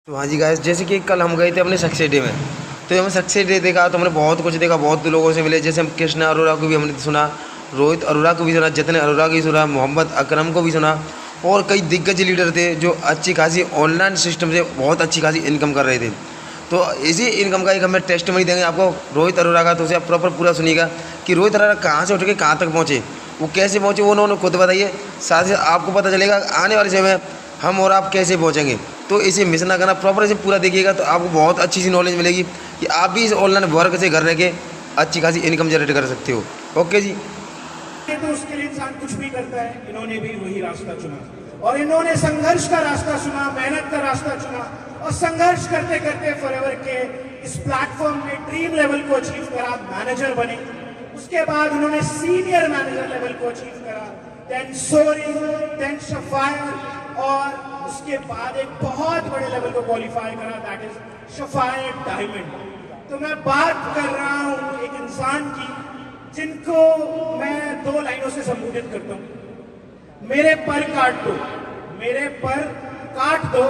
तो हाँ जी गाइस, जैसे कि कल हम गए थे अपने सक्सेस डे में। तो हमने सक्सेस डे देखा तो हमने बहुत कुछ देखा, बहुत लोगों से मिले। जैसे हम कृष्णा अरोड़ा को भी हमने सुना, रोहित अरोड़ा को भी सुना, जतिन अरोड़ा को भी सुना, मोहम्मद अकरम को भी सुना, और कई दिग्गज लीडर थे जो अच्छी खासी ऑनलाइन सिस्टम से बहुत अच्छी खासी इनकम कर रहे थे। तो इसी इनकम का एक हमें टेस्ट मनी देंगे आपको रोहित अरोड़ा का। तो उसे आप प्रॉपर पूरा सुनिएगा कि रोहित अरोड़ा कहाँ से उठ के कहाँ तक पहुँचे, वो कैसे पहुँचे, वो उन्होंने खुद बताइए। साथ ही आपको पता चलेगा आने वाले समय में हम और आप कैसे पहुँचेंगे। तो इसे मिस ना करना, प्रॉपर इसे पूरा देखिएगा तो आपको बहुत अच्छी सी नॉलेज मिलेगी कि आप भी इस ऑनलाइन वर्क से घर रह के अच्छी खासी इनकम जनरेट कर सकते हो। ओके जी। तो उसके लिए इंसान कुछ भी करता है, इन्होंने भी वही रास्ता चुना और इन्होंने संघर्ष का रास्ता चुना, मेहनत का रास्ता चुना और संघर्ष करते करते फॉरएवर के इस प्लेटफॉर्म में ड्रीम लेवल को अचीव करा, मैनेजर बने। उसके बाद उन्होंने सीनियर मैनेजर लेवल को अचीव करा, देन सोरी, देन सफायर, और उसके बाद एक बहुत बड़े लेवल को क्वालिफाई करा, दैट इज सफायर डायमंड। तो मैं बात कर रहा हूं एक इंसान की जिनको मैं 2 लाइनों से संबोधित करता हूं। मेरे पर काट दो, मेरे पर काट दो,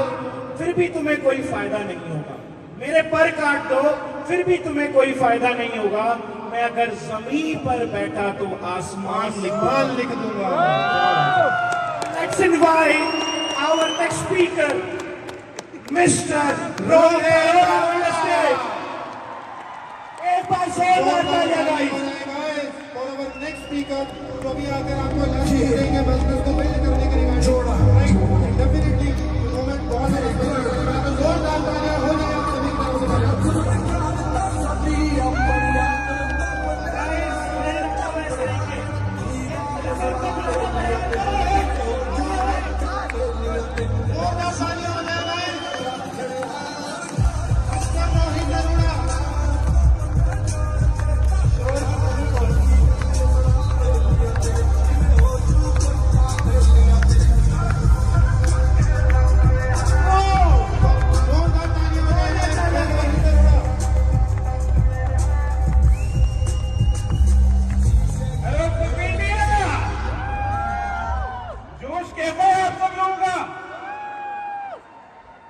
फिर भी तुम्हें कोई फायदा नहीं होगा। मेरे पर काट दो, फिर भी तुम्हें कोई फायदा नहीं होगा। मैं अगर जमीन पर बैठा तो आसमान लिख दूंगा। Let's invite our next speaker, Mr. Rohit on the stage. एक बार जोर तालियां गाइस। और our next speaker तो भी आकर आपको लंच देंगे, बिजनेस को बिल्ड करने के लिए जोड़ा डेफिनेटली मोमेंट बहुत है। तो जोरदार तालियां हो जाए आप सभी की तरफ से।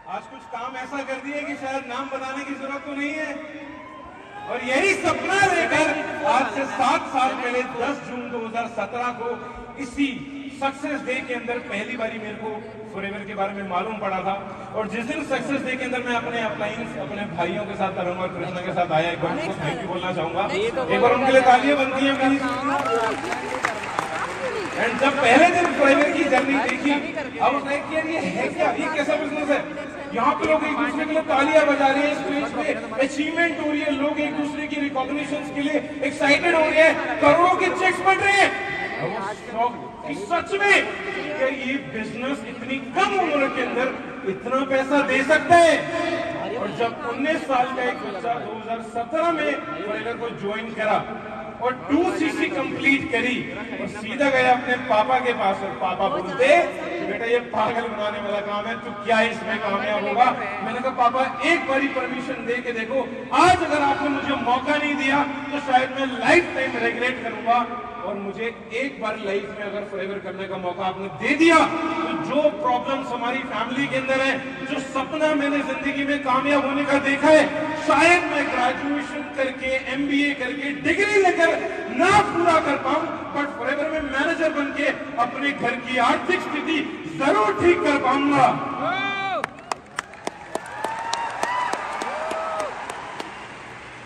आज कुछ काम ऐसा कर दिए कि शायद नाम बताने की जरूरत तो नहीं है। और यही सपना लेकर आज से 7 साल पहले 10 जून 2017 को इसी सक्सेस डे के अंदर पहली बारी मेरे को फॉरएवर के बारे में मालूम पड़ा था। और जिस दिन सक्सेस डे के अंदर मैं अपने अपलाइंस अपने भाइयों के साथ तरुण और कृष्णा के साथ आया, एक बार उनको थैंक यू बोलना चाहूंगा। एक बार उनके लिए तालियां बनती है प्लीज। एंड जब पहले दिन फॉरएवर की जर्नी देखी, अब लाइक यार ये है क्या, ये कैसा बिजनेस है। यहाँ पे लोग एक दूसरे के लिए तालियां बजा रहे हैं, स्टेज पे अचीवमेंट हो रही है, लोग एक दूसरे की रिकॉग्निशन के लिए एक्साइटेड हो रहे हैं, करोड़ों के चेक्स बन रहे हैं। कि सच में क्या ये बिजनेस इतनी कम उम्र के अंदर इतना पैसा दे सकता है। और जब 19 साल का एक बच्चा 2017 में फॉरएवर को ज्वाइन करा और 2cc कंप्लीट करी और सीधा गया अपने पापा के पास, और पापा बोलते बेटा ये पागल बनाने वाला काम है, तू क्या इसमें कामयाब होगा। मैंने कहा पापा एक बारी परमिशन दे के देखो, आज अगर आपने मुझे मौका नहीं दिया तो शायद मैं लाइफ टाइम रिग्रेट करूंगा। और मुझे एक बार लाइफ में अगर फॉरएवर करने का मौका आपने दे दिया तो जो प्रॉब्लम्स हमारी फैमिली के अंदर है, जो सपना मैंने जिंदगी में कामयाब होने का देखा है, शायद मैं ग्रेजुएशन करके MBA करके डिग्री लेकर ना पूरा कर पाऊं, बट फॉरएवर में मैनेजर बन के अपने घर की आर्थिक स्थिति जरूर ठीक कर पाऊंगा।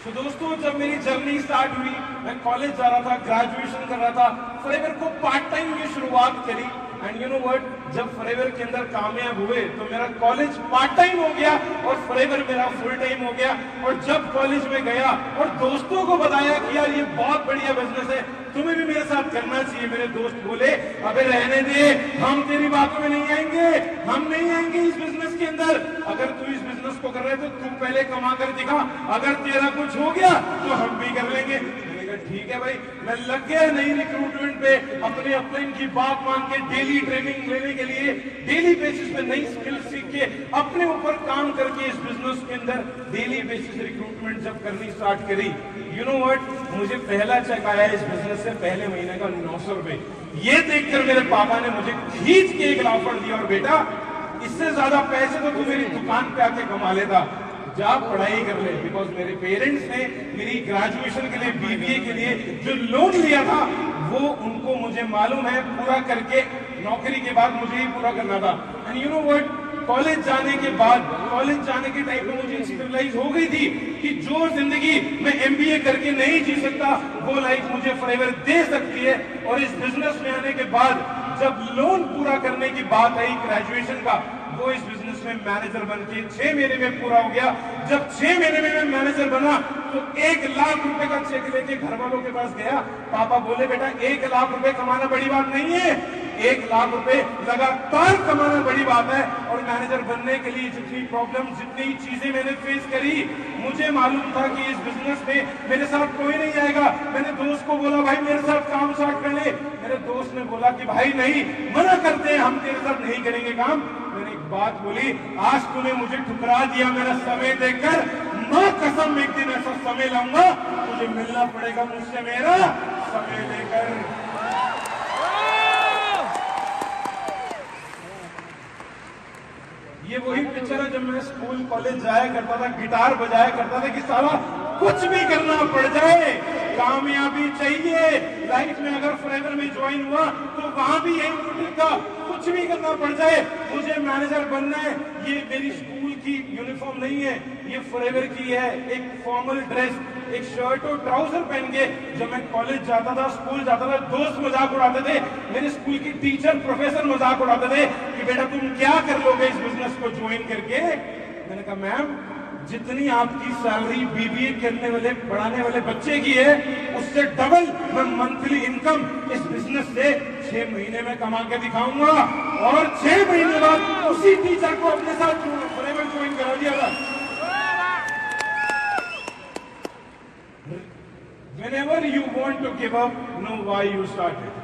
तो दोस्तों जब मेरी जर्नी स्टार्ट हुई, मैं कॉलेज जा रहा था, ग्रेजुएशन कर रहा था, फॉरएवर को पार्ट टाइम में शुरुआत करी। एंड यू नो व्हाट, जब फॉरएवर के अंदर कामयाब हुए तो मेरा कॉलेज पार्ट टाइम हो गया और फॉरएवर मेरा फुल टाइम हो गया। और जब कॉलेज में गया और दोस्तों को बताया कि यार ये बहुत बढ़िया बिजनेस है, तुम्हें भी मेरे साथ करना चाहिए, मेरे दोस्त बोले अबे रहने दे, हम तेरी बातों में नहीं आएंगे, हम नहीं आएंगे इस बिजनेस के अंदर। अगर तू इस बिजनेस को कर रहे तो तू पहले कमा कर दिखा, अगर तेरा कुछ हो गया तो हम भी कर लेंगे। ठीक है भाई, मैं लग गया नई रिक्रूटमेंट पे, अपने अपलाइन की बात मान के डेली ट्रेनिंग लेने के लिए, डेली बेसिस पे नई स्किल सीख के अपने ऊपर काम करके इस बिजनेस के अंदर डेली बेसिस रिक्रूटमेंट जब करनी स्टार्ट करी, यू नो व्हाट, मुझे पहला चेक आया इस बिजनेस से पहले महीने का 900 रुपए। ये देखकर मेरे पापा ने मुझे खींच के एक ऑफर दिया, और बेटा इससे ज्यादा पैसे तो तू मेरी दुकान पे आके कमा लेता, जा पढ़ाई कर ले। बिकॉज मेरे पेरेंट्स ने मेरी ग्रेजुएशन के लिए, बीबीए के लिए जो लोन लिया था वो उनको मुझे मालूम है पूरा करके नौकरी के बाद मुझे ही पूरा करना था। And you know what, college जाने के बाद, कॉलेज जाने के टाइम पे मुझे रियलाइज हो गई थी कि जो जिंदगी मैं एमबीए करके नहीं जी सकता वो लाइफ मुझे फॉरएवर दे सकती है। और इस बिजनेस में आने के बाद जब लोन पूरा करने की बात आई ग्रेजुएशन का, वो इस बिजनेस में मैनेजर बन के 6 महीने में पूरा हो गया। जब 6 महीने में मैं मैनेजर बना तो 1 लाख रुपए का चेक लेके घर वालों के पास गया। पापा बोले बेटा 1 लाख रुपए कमाना बड़ी बात नहीं है, 1 लाख रुपए लगातार कमाना बड़ी बात है। और मैनेजर बनने के लिए जितनी प्रॉब्लम, जितनी चीजें मैंने फेस करी, मुझे मालूम था कि इस बिजनेस में मेरे साथ कोई नहीं आएगा। मैंने दोस्त को बोला भाई मेरे साथ काम स्टार्ट कर ले। मेरे दोस्त ने बोला कि भाई नहीं, मना करते हैं, हम तेरे साथ नहीं करेंगे काम। मैंने एक बात बोली, आज तूने मुझे ठुकरा दिया मेरा समय देकर, मां कसम एक दिन ऐसा समय लाऊंगा तुझे मिलना पड़ेगा मुझसे मेरा समय लेकर। ये वही पिक्चर है जब मैं स्कूल कॉलेज जाया करता था, गिटार बजाया करता था कि साला कुछ भी करना पड़ जाए, कामयाबी चाहिए लाइफ में। अगर फॉरएवर में ज्वाइन हुआ तो वहां भी यही मोटिव था, कुछ भी करना पड़ जाए, मुझे मैनेजर बनना है। ये मेरी स्कूल की यूनिफॉर्म नहीं है, ये फॉरएवर की है, एक फॉर्मल ड्रेस, एक शर्ट और ट्राउजर पहन के जब मैं कॉलेज जाता था, स्कूल जाता था, दोस्त मजाक उड़ाते थे, मेरे स्कूल की टीचर, प्रोफेसर मजाक उड़ाते थे कि बेटा तुम क्या कर लोगे इस बिजनेस को ज्वाइन करके। मैंने कहा मैम, जितनी आपकी सैलरी बीबीए करने वाले, पढ़ाने वाले बच्चे की है, उससे डबल मैं मंथली इनकम इस बिजनेस से 6 महीने में कमा के दिखाऊंगा। और 6 महीने बाद उसी टीचर को अपने साथ फॉरएवर ज्वाइन करा दिया था। Whenever you want to give up, know why you started.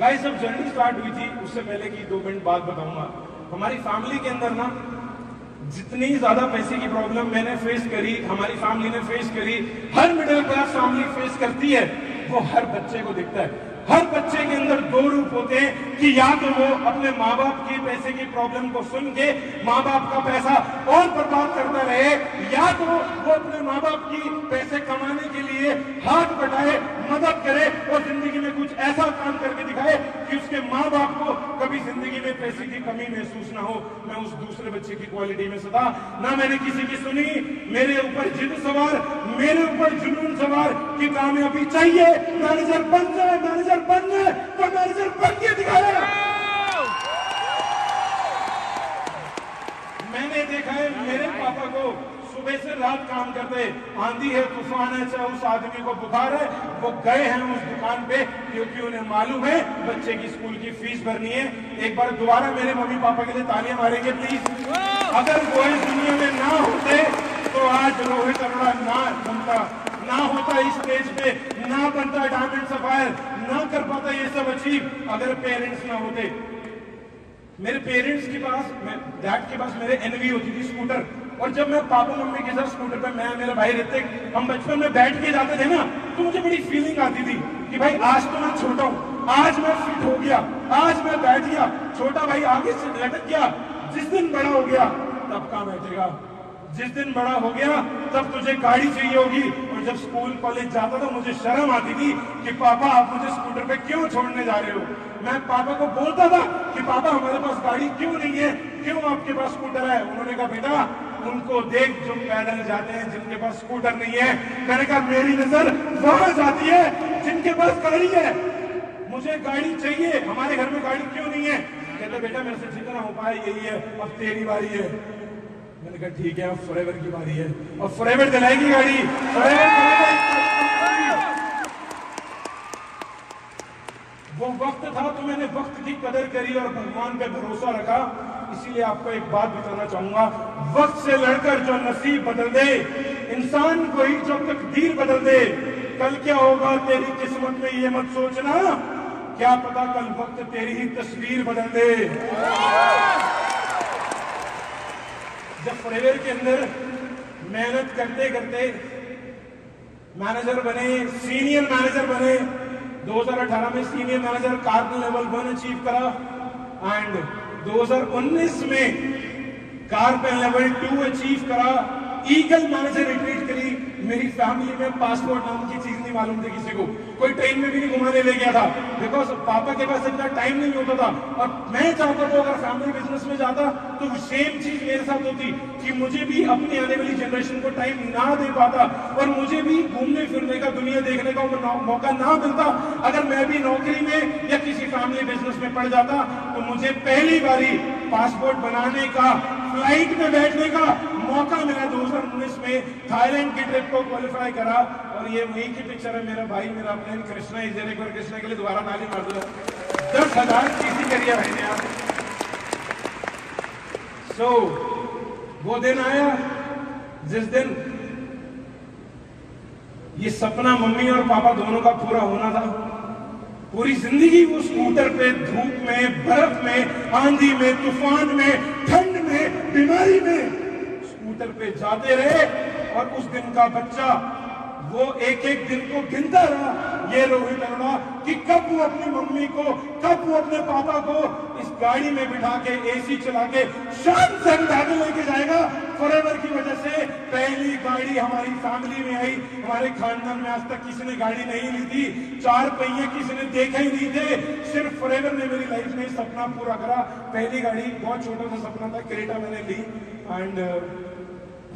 Guys, जब जर्नी स्टार्ट हुई थी, उससे पहले की 2 मिनट बात बताऊंगा। हमारी फैमिली के अंदर ना जितनी ज्यादा पैसे की प्रॉब्लम मैंने फेस करी, हमारी फैमिली ने फेस करी, हर मिडिल क्लास फैमिली फेस करती है, वो हर बच्चे को दिखता है। हर बच्चे के अंदर 2 रूप होते हैं कि या तो वो अपने माँ बाप की पैसे की प्रॉब्लम को सुन के माँ बाप का पैसा और बर्बाद करता रहे, या तो वो अपने माँ बाप की पैसे कमाने के लिए हाथ बटाए, मदद करे और जिंदगी में कुछ ऐसा काम करके दिखाए कि उसके माँ बाप को कभी जिंदगी में पैसे की कमी महसूस ना हो। मैं उस दूसरे बच्चे की क्वालिटी में सदा ना मैंने किसी की सुनी। मेरे ऊपर जिद सवार, मेरे ऊपर जुनून सवार कि कामयाबी चाहिए, मैनेजर बन जाए, मैनेजर बन जाए तो मैनेजर बन के दिखाए। मैंने देखा है मेरे पापा को सुबह से रात काम करते, आंधी है, तूफान है, चाहे उस आदमी को बुखार है, वो गए हैं उस दुकान पे क्योंकि उन्हें मालूम है बच्चे की स्कूल की फीस भरनी है। एक बार दोबारा मेरे मम्मी पापा के लिए तालियां मारेंगे प्लीज। अगर वो इस दुनिया में ना होते तो आज रोहित अरोड़ा ना बनता, ना होता इस स्टेज पे, ना बनता डायमंड सफायर, ना कर पाता ये सब अचीव अगर पेरेंट्स ना होते। मेरे पेरेंट्स के पास, डैड के पास मेरे एनवी होती थी स्कूटर, और जब मैं पापा मम्मी के साथ स्कूटर पे, मैं मेरा भाई ऋतिक, हम बचपन में बैठ के जाते थे ना, तो मुझे बड़ी फीलिंग आती थी कि भाई आज तो मैं छोटा हूँ, आज मैं फिट हो गया, आज मैं बैठ गया, छोटा भाई आगे से लटक गया, जिस दिन बड़ा हो गया तब कहाँ बैठेगा, जिस दिन बड़ा हो गया तब तुझे गाड़ी चाहिए होगी। और जब स्कूल कॉलेज जाता था मुझे शर्म आती थी कि पापा आप मुझे स्कूटर पे क्यों छोड़ने जा रहे हो। मैं पापा को बोलता था कि पापा हमारे पास गाड़ी क्यों नहीं है, क्यों आपके पास स्कूटर है। उन्होंने कहा बेटा उनको देख जो पैदल जाते हैं, जिनके पास स्कूटर नहीं है। मैंने कहा मेरी नजर वहां जाती है जिनके पास गाड़ी है, मुझे गाड़ी चाहिए, हमारे घर में गाड़ी क्यों नहीं है। कहते बेटा मेरे से जितना हो पाए यही है, अब तेरी बारी है। मैंने कहा ठीक है अब फॉरएवर की बारी है, और फॉरएवर दिलाएगी गाड़ी, वो वक्त था तो मैंने वक्त की कदर करी और भगवान पे भरोसा रखा। इसीलिए आपको एक बात बताना चाहूंगा, वक्त से लड़कर जो नसीब बदल दे, इंसान को ही जो तकदीर बदल दे। कल क्या होगा तेरी किस्मत में ये मत सोचना, क्या पता कल वक्त तेरी ही तस्वीर बदल दे। जब फॉरएवर के अंदर मेहनत करते करते मैनेजर बने, सीनियर मैनेजर बने, 2018 में senior manager carbon level 1 achieve करा, एंड 2019 में कारपेन लेवल 2 अचीव करा, ईगल मैनेजर रिट्रीट करी। मेरी फैमिली में पासपोर्ट नाम की चीज नहीं मालूम थी किसी को, कोई ट्रेन में भी नहीं घुमाने ले गया था, बिकॉज पापा के पास इतना टाइम नहीं होता था। और मैं चाहता था अगर फैमिली बिजनेस में जाता तो सेम चीज मेरे साथ होती कि मुझे भी अपनी आने वाली जनरेशन को टाइम ना दे पाता और मुझे भी घूमने फिरने का, दुनिया देखने का मौका ना मिलता। अगर मैं भी नौकरी में या किसी फैमिली बिजनेस में पड़ जाता तो मुझे पहली बारी पासपोर्ट बनाने का, फ्लाइट में बैठने का मौका मिला। 2019 में थाईलैंड की ट्रिप को क्वालिफाई करा। और ये वही की पिक्चर है, मेरा भाई, मेरा अपने कृष्णा इज एक बार कृष्णा के लिए दोबारा ताली मार दो। 10,000 चीजें करिए भाई ने आप। सो वो दिन आया जिस दिन ये सपना मम्मी और पापा दोनों का पूरा होना था। पूरी जिंदगी वो स्कूटर पे धूप में, बर्फ में, आंधी में, तूफान में, ठंड में, बीमारी में स्कूटर पे जाते रहे। और उस दिन का बच्चा वो एक एक दिन को गिनता रहा, ये रोहित अरोड़ा, कि कब वो अपनी मम्मी को, कब वो अपने पापा को इस गाड़ी में बिठा के, एसी चला के शाम से ढाके लेके जाएगा। फॉरएवर की वजह से पहली गाड़ी हमारी फैमिली में आई। हमारे खानदान में आज तक किसी ने गाड़ी नहीं ली थी, 4 पहिए किसी ने देखा ही नहीं थे। सिर्फ फॉरएवर ने मेरी लाइफ में सपना पूरा करा। पहली गाड़ी बहुत छोटा सा सपना था, क्रेटा मैंने ली। एंड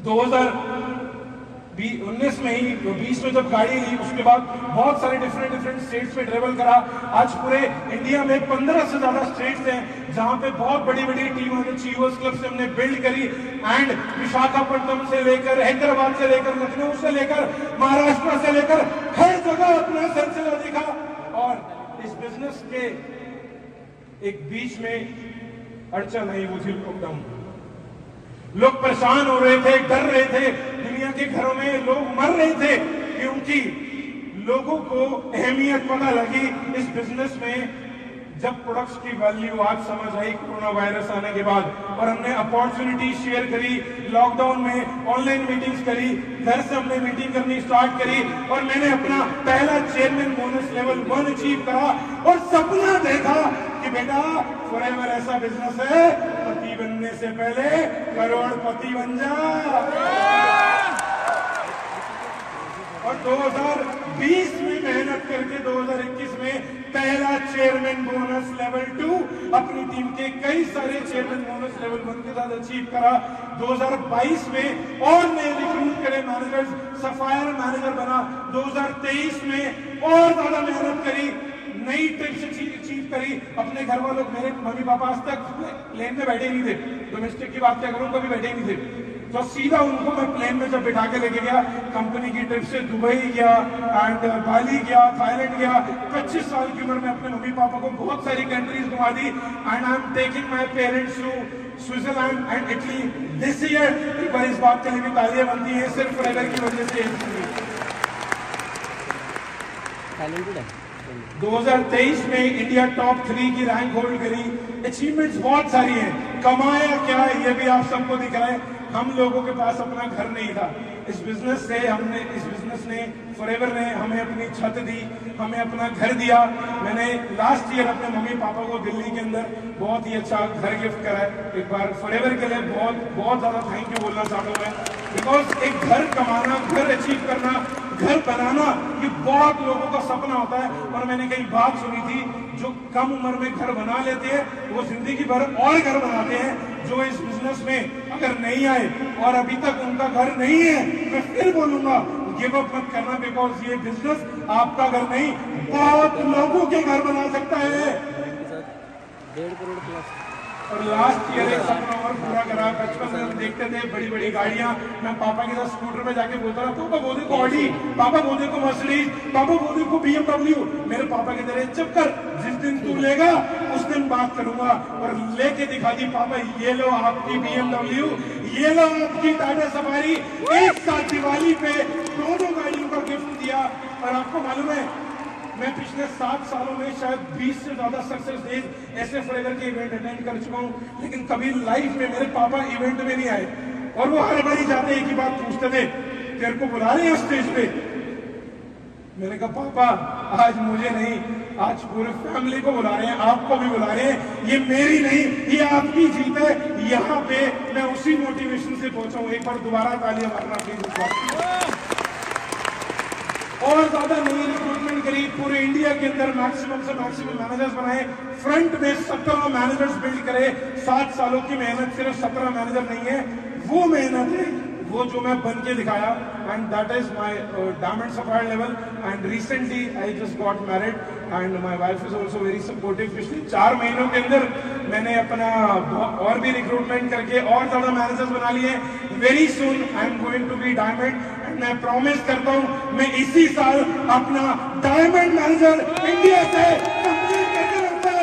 2019 में ही, 20 में जब गाड़ी ली, उसके बाद बहुत सारे डिफरेंट स्टेट्स में ट्रेवल करा। आज पूरे इंडिया में 15 से ज्यादा स्टेट्स हैं जहां पे बहुत बड़ी बड़ी टीम चीवर्स क्लब से हमने बिल्ड करी। एंड विशाखापट्टनम से लेकर, हैदराबाद से लेकर, लखनऊ से लेकर, महाराष्ट्र से लेकर हर जगह अपना सिलसिला दिखा। और इस बिजनेस के एक बीच में अड़चन आई, वो थी लॉकडाउन। लोग परेशान हो रहे थे, डर रहे थे, दुनिया के घरों में लोग मर रहे थे, क्योंकि लोगों को अहमियत पता लगी इस बिजनेस में। जब प्रोडक्ट्स की वैल्यू आज समझ आई कोरोना वायरस आने के बाद, और हमने अपॉर्चुनिटी शेयर करी, लॉकडाउन में ऑनलाइन मीटिंग्स करी, घर से हमने मीटिंग करनी स्टार्ट करी। और मैंने अपना पहला चेयरमैन बोनस लेवल 1 अचीव करा और सपना देखा कि बेटा फॉरएवर ऐसा बिजनेस है, पति बनने से पहले करोड़पति बन जा। और 2020 में मेहनत करके 2021 में पहला चेयरमैन बोनस लेवल 2 अपनी टीम के कई सारे चेयरमैन बोनस लेवल 1 के साथ अचीव करा। 2022 में और नए रिक्रूट करे मैनेजर्स, सफायर मैनेजर बना। 2023 में और ज्यादा मेहनत करी, नई ट्रिप्स अचीव करी। अपने घर वालों, मेरे मम्मी पापा आज तक प्लेन में बैठे नहीं थे, डोमेस्टिक की बात क्या करूं, कभी बैठे नहीं थे। तो सीधा उनको मैं प्लेन में जब बिठा के लेके गया, कंपनी की ट्रिप से दुबई गया एंड बाली गया, थाईलैंड गया। 25 साल की उम्र में अपने मम्मी पापा को बहुत सारी कंट्रीज घुमा दी। And I am taking my parents to Switzerland and Italy this year. एक बार इस बात के लिए भी तालियां बनती हैं, सिर्फ फॉरएवर की वजह से। 2023 में इंडिया टॉप 3 की रैंक होल्ड करी। अचीवमेंट्स बहुत सारी हैं। कमाया क्या है ये भी आप सबको दिख रहा है। हम लोगों के पास अपना घर नहीं था। इस बिजनेस ने फॉरएवर ने हमें अपनी छत दी, हमें अपना घर दिया। मैंने लास्ट ईयर अपने मम्मी पापा को दिल्ली के अंदर बहुत ही अच्छा घर गिफ्ट करा है। एक बार फॉरएवर के लिए बहुत ज्यादा थैंक यू बोलना चाहता हूँ मैं, बिकॉज एक घर कमाना, घर अचीव करना, घर बनाना, ये बहुत लोगों का सपना होता है। और मैंने कहीं बात सुनी थी, जो कम उम्र में घर बना लेते हैं वो जिंदगी भर और घर बनाते हैं। जो इस बिजनेस में अगर नहीं आए और अभी तक उनका घर नहीं है, मैं फिर बोलूंगा गिव अप मत करना, बिकॉज ये बिजनेस आपका घर नहीं, बहुत लोगों के घर बना सकता है। 1.5 करोड़ प्लस। और लास्ट ईयर एक सपना और पूरा करा। बचपन में हम देखते थे बड़ी बड़ी गाड़ियां, मैं पापा के साथ स्कूटर में जाके बोलता था, पापा वो देखो ऑडी, पापा वो देखो मर्सिडीज, पापा वो देखो BMW। मेरे पापा के तरह चुप कर, जिस दिन तू लेगा उस दिन बात करूंगा। और लेके दिखा दी, पापा ये लो आपकी BMW, ये लो आपकी टाटा सफारी। एक साथ दिवाली पे दोनों गाड़ियों का गिफ्ट दिया। और आपको मालूम है, मैं पिछले 7 सालों में शायद 20 से ज्यादा सक्सेस डेज ऐसे फॉरएवर के इवेंट अटेंड कर चुका हूं, लेकिन कभी लाइफ में मेरे पापा इवेंट में नहीं आए। और वो हर बारी जाते एक ही बात पूछते थे, तेरे को बुला रहे हैं स्टेज पे? मैंने कहा पापा आज मुझे नहीं, आज पूरे फैमिली को बुला रहे हैं, आपको भी बुला रहे हैं। ये मेरी नहीं, ये आपकी जीत है। यहाँ पे मैं उसी मोटिवेशन से पहुंचा हूं। एक बार दोबारा तालियां मारना प्लीज। और ज्यादा नई रिक्रूटमेंट करी, पूरे इंडिया के अंदर मैक्सिमम से मैक्सिमम मैनेजर्स बनाए, फ्रंट में 17 मैनेजर्स बिल्ड करे। 7 सालों की मेहनत, सिर्फ 17 मैनेजर नहीं है, वो मेहनत है वो जो मैं बन के दिखाया। And that is my diamond sapphire level. And recently I just got married and my wife is also very supportive. पिछले 4 महीनों के अंदर मैंने अपना और भी रिक्रूटमेंट करके और ज्यादा मैनेजर्स बना लिए। Very soon I am going to be diamond and मैं प्रॉमिस करता हूं मैं इसी साल अपना डायमंड मैनेजर इंडिया से कंप्लीट करके रहूंगा।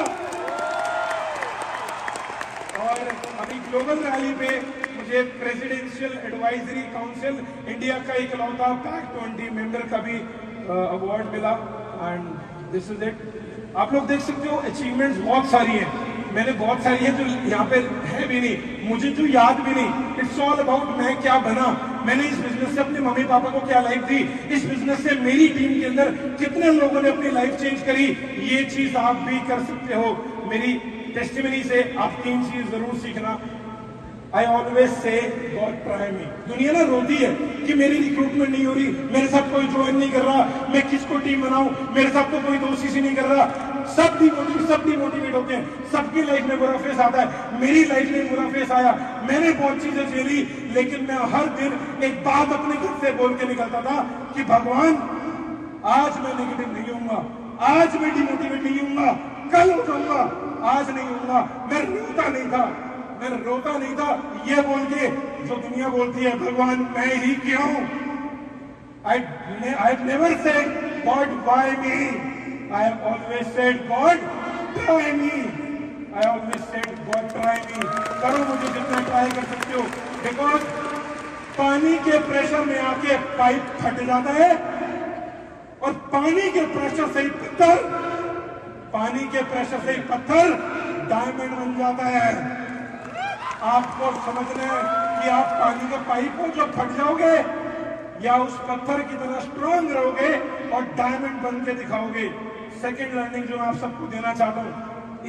और अभी ग्लोबल रैली पे मुझे प्रेसिडेंशियल एडवाइजरी काउंसिल इंडिया का इकलौता पैक 20 मेंबर का भी अवार्ड मिला। And this is it. आप लोग देख सकते हो अचीवमेंट्स बहुत सारी हैं, मैंने बहुत सारी है जो यहाँ पे है भी नहीं, मुझे जो याद भी नहीं। इट्स ऑल अबाउट मैं क्या बना, मैंने इस बिजनेस से अपने मम्मी पापा को क्या लाइफ दी, इस बिजनेस से मेरी टीम के अंदर कितने लोगों ने अपनी लाइफ चेंज करी। ये चीज आप भी कर सकते हो। मेरी टेस्टिमनी से आप 3 चीज जरूर सीखना। I always say God try me. दुनिया ना रोती है कि मेरी रिक्रूटमेंट नहीं हो रही, मेरे साथ कोई ज्वाइन नहीं कर रहा, मैं किसको टीम बनाऊं, मेरे साथ तो कोई दोस्ती से नहीं कर रहा। सब डिमोटिवेट होते हैं, सबकी लाइफ में बुरा फेस आता है। मेरी लाइफ में बुरा फेस आया, मैंने बहुत चीजें झेली, लेकिन मैं हर दिन एक बात अपने घर से बोल के निकलता था कि भगवान आज मैं नेगेटिव नहीं होऊंगा, आज मैं डिमोटिवेट नहीं होऊंगा, कल हो जाऊंगा, आज नहीं होऊंगा। मैं रोता नहीं था ये बोल के जो दुनिया बोलती है भगवान मैं ही क्यों। I never said God why me, I have always said God try me, I always said God try me। करो मुझे जितना ट्राई कर सकते हो, बिकॉज पानी के प्रेशर में आके पाइप फट जाता है और पानी के प्रेशर से ही पत्थर डायमंड बन जाता है। आपको समझना है कि आप पानी के पाइप को जो फट जाओगे या उस पत्थर की तरह स्ट्रॉन्ग रहोगे और डायमंड बन के दिखाओगे। सेकंड लर्निंग जो मैं आप सबको देना चाहता हूँ,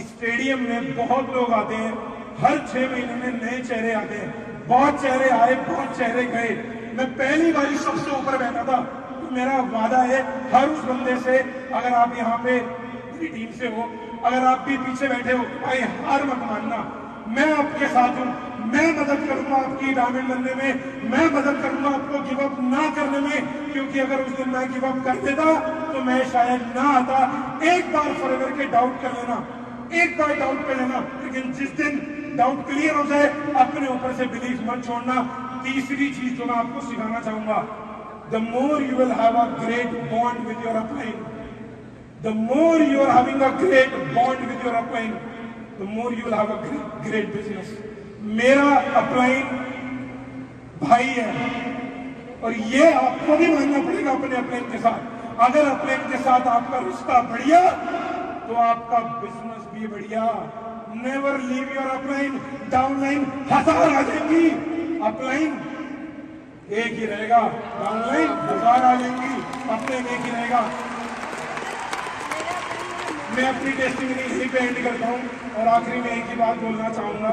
स्टेडियम में बहुत लोग आते हैं, हर 6 महीने में नए चेहरे आते हैं। बहुत चेहरे आए, बहुत चेहरे गए। मैं पहली बार सबसे ऊपर बैठा था, तो मेरा वादा है हर उस बंदे से, अगर आप यहाँ पे मेरी टीम से हो, अगर आप भी पीछे बैठे हो, भाई हार मत मानना, मैं आपके साथ हूं, मैं मदद करूंगा आपकी डायमंड बनने में, मैं मदद करूंगा आपको गिव अप ना करने में, क्योंकि अगर उस दिन मैं गिव अप कर देता तो मैं शायद ना आता। एक बार फॉरएवर के डाउट कर लेना, एक बार डाउट कर लेना, लेकिन जिस दिन डाउट क्लियर हो जाए अपने ऊपर से बिलीफ मत छोड़ना। तीसरी चीज जो मैं आपको सिखाना चाहूंगा, the more you will have a great bond with your upline, the more you are having a great bond with your upline, the more you will have a great business। मेरा अपलाइन भाई है और ये आपको भी मानना पड़ेगा अपने अपलाइन के साथ। अगर अपलाइन के साथ आपका रिश्ता बढ़िया तो आपका बिजनेस भी बढ़िया। Never leave your upline, downline 1000 आ जाएंगी, अपलाइन एक ही रहेगा, डाउनलाइन 1000 आ जाएंगी, अपलाइन एक ही रहेगा। मैं अपनी टेस्टिमनी यहीं पे एंड करता हूँ और आखिरी में एक ही बात बोलना चाहूंगा,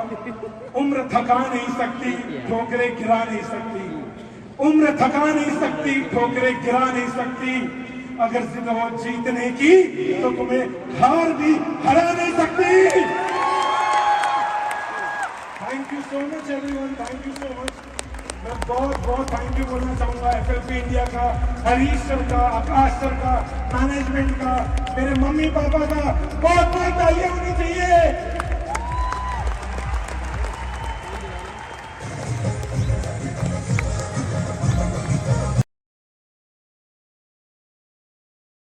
उम्र थका नहीं सकती, ठोकरें गिरा नहीं सकती। उम्र थका नहीं सकती, ठोकरें गिरा नहीं सकती। अगर जिद हो जीतने की तो तुम्हें हार भी हरा नहीं सकती। Thank you so much everyone, thank you so much. मैं बहुत बहुत थैंक यू बोलना चाहूंगा FLP इंडिया का, हरीश सर का, आकाश सर का, मैनेजमेंट का, मेरे मम्मी पापा का। बहुत बहुत तालियां होनी चाहिए।